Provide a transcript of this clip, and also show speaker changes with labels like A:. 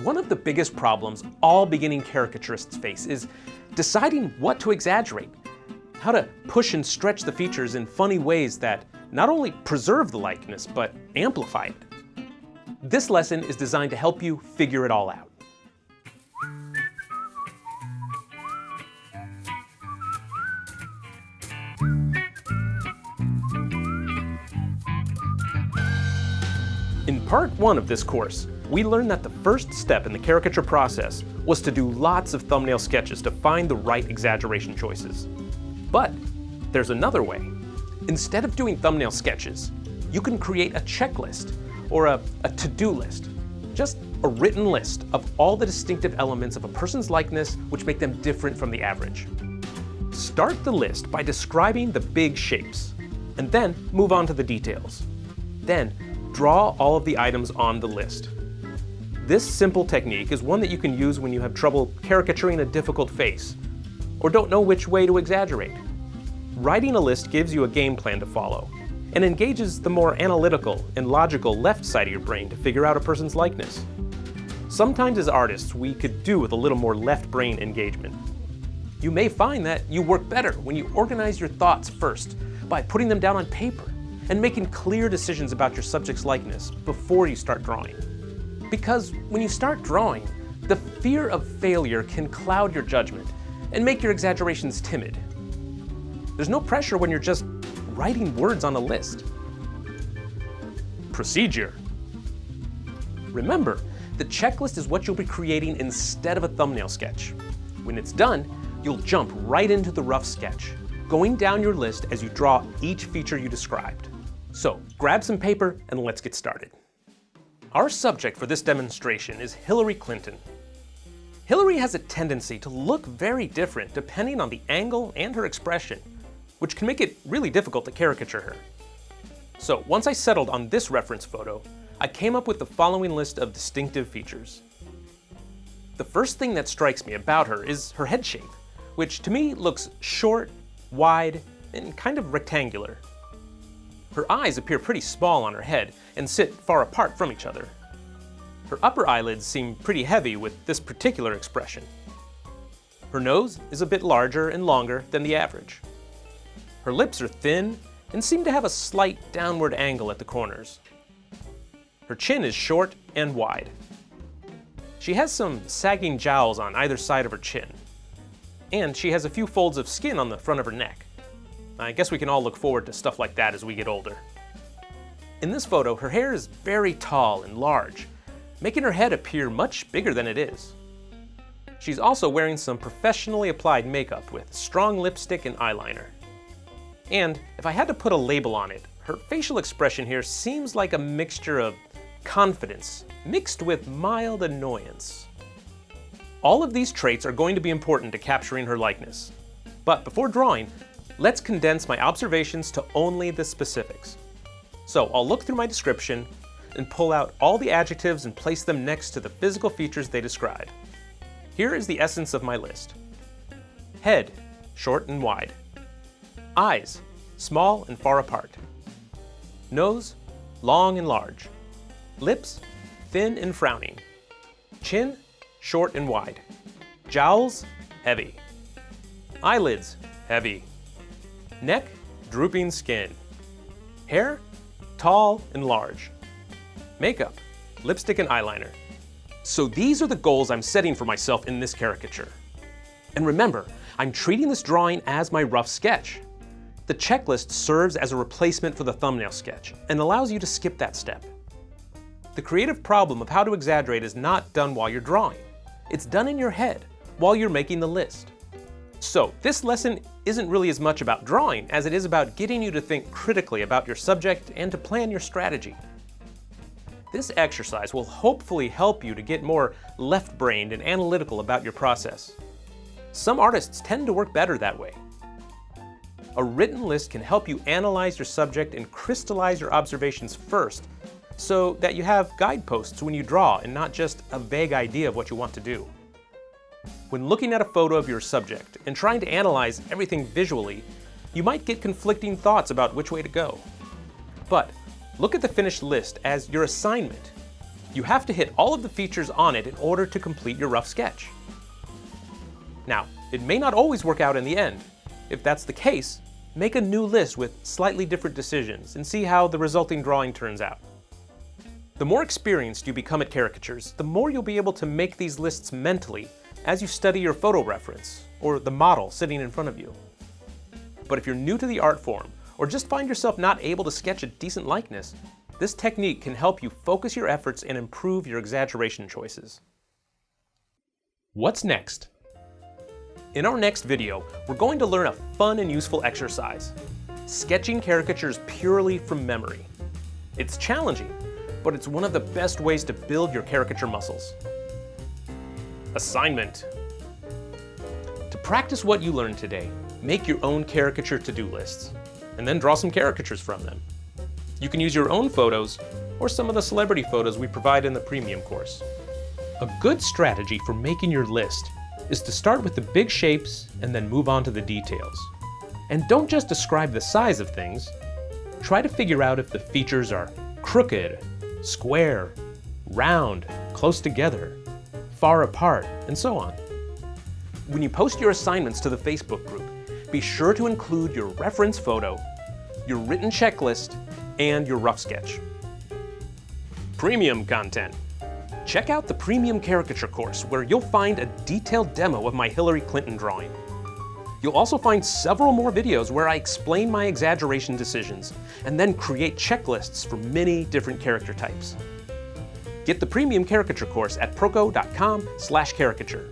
A: One of the biggest problems all beginning caricaturists face is deciding what to exaggerate, how to push and stretch the features in funny ways that not only preserve the likeness, but amplify it. This lesson is designed to help you figure it all out. In part 1 of this course, we learned that the first step in the caricature process was to do lots of thumbnail sketches to find the right exaggeration choices. But there's another way. Instead of doing thumbnail sketches, you can create a checklist or a to-do list. Just a written list of all the distinctive elements of a person's likeness which make them different from the average. Start the list by describing the big shapes, and then move on to the details. Then draw all of the items on the list. This simple technique is one that you can use when you have trouble caricaturing a difficult face, or don't know which way to exaggerate. Writing a list gives you a game plan to follow, and engages the more analytical and logical left side of your brain to figure out a person's likeness. Sometimes as artists, we could do with a little more left brain engagement. You may find that you work better when you organize your thoughts first by putting them down on paper and making clear decisions about your subject's likeness before you start drawing. Because when you start drawing, the fear of failure can cloud your judgment and make your exaggerations timid. There's no pressure when you're just writing words on a list. Procedure. Remember, the checklist is what you'll be creating instead of a thumbnail sketch. When it's done, you'll jump right into the rough sketch, going down your list as you draw each feature you described. So grab some paper and let's get started. Our subject for this demonstration is Hillary Clinton. Hillary has a tendency to look very different depending on the angle and her expression, which can make it really difficult to caricature her. So once I settled on this reference photo, I came up with the following list of distinctive features. The first thing that strikes me about her is her head shape, which to me looks short, wide, and kind of rectangular. Her eyes appear pretty small on her head and sit far apart from each other. Her upper eyelids seem pretty heavy with this particular expression. Her nose is a bit larger and longer than the average. Her lips are thin and seem to have a slight downward angle at the corners. Her chin is short and wide. She has some sagging jowls on either side of her chin, and she has a few folds of skin on the front of her neck. I guess we can all look forward to stuff like that as we get older. In this photo, her hair is very tall and large, making her head appear much bigger than it is. She's also wearing some professionally applied makeup with strong lipstick and eyeliner. And if I had to put a label on it, her facial expression here seems like a mixture of confidence mixed with mild annoyance. All of these traits are going to be important to capturing her likeness. But before drawing, let's condense my observations to only the specifics. So I'll look through my description and pull out all the adjectives and place them next to the physical features they describe. Here is the essence of my list. Head, short and wide. Eyes, small and far apart. Nose, long and large. Lips, thin and frowning. Chin, short and wide. Jowls, heavy. Eyelids, heavy. Neck, drooping skin. Hair, tall and large. Makeup, lipstick and eyeliner. So these are the goals I'm setting for myself in this caricature. And remember, I'm treating this drawing as my rough sketch. The checklist serves as a replacement for the thumbnail sketch and allows you to skip that step. The creative problem of how to exaggerate is not done while you're drawing. It's done in your head while you're making the list. So this lesson isn't really as much about drawing as it is about getting you to think critically about your subject and to plan your strategy. This exercise will hopefully help you to get more left-brained and analytical about your process. Some artists tend to work better that way. A written list can help you analyze your subject and crystallize your observations first, so that you have guideposts when you draw and not just a vague idea of what you want to do. When looking at a photo of your subject and trying to analyze everything visually, you might get conflicting thoughts about which way to go. But look at the finished list as your assignment. You have to hit all of the features on it in order to complete your rough sketch. Now, it may not always work out in the end. If that's the case, make a new list with slightly different decisions and see how the resulting drawing turns out. The more experienced you become at caricatures, the more you'll be able to make these lists mentally as you study your photo reference or the model sitting in front of you. But if you're new to the art form or just find yourself not able to sketch a decent likeness, this technique can help you focus your efforts and improve your exaggeration choices. What's next? In our next video, we're going to learn a fun and useful exercise: sketching caricatures purely from memory. It's challenging, but it's one of the best ways to build your caricature muscles. Assignment. To practice what you learned today, make your own caricature to-do lists, and then draw some caricatures from them. You can use your own photos or some of the celebrity photos we provide in the premium course. A good strategy for making your list is to start with the big shapes and then move on to the details. And don't just describe the size of things. Try to figure out if the features are crooked, square, round, close together, far apart, and so on. When you post your assignments to the Facebook group, be sure to include your reference photo, your written checklist, and your rough sketch. Premium content. Check out the Premium Caricature course, where you'll find a detailed demo of my Hillary Clinton drawing. You'll also find several more videos where I explain my exaggeration decisions and then create checklists for many different character types. Get the Premium Caricature course at proko.com/caricature.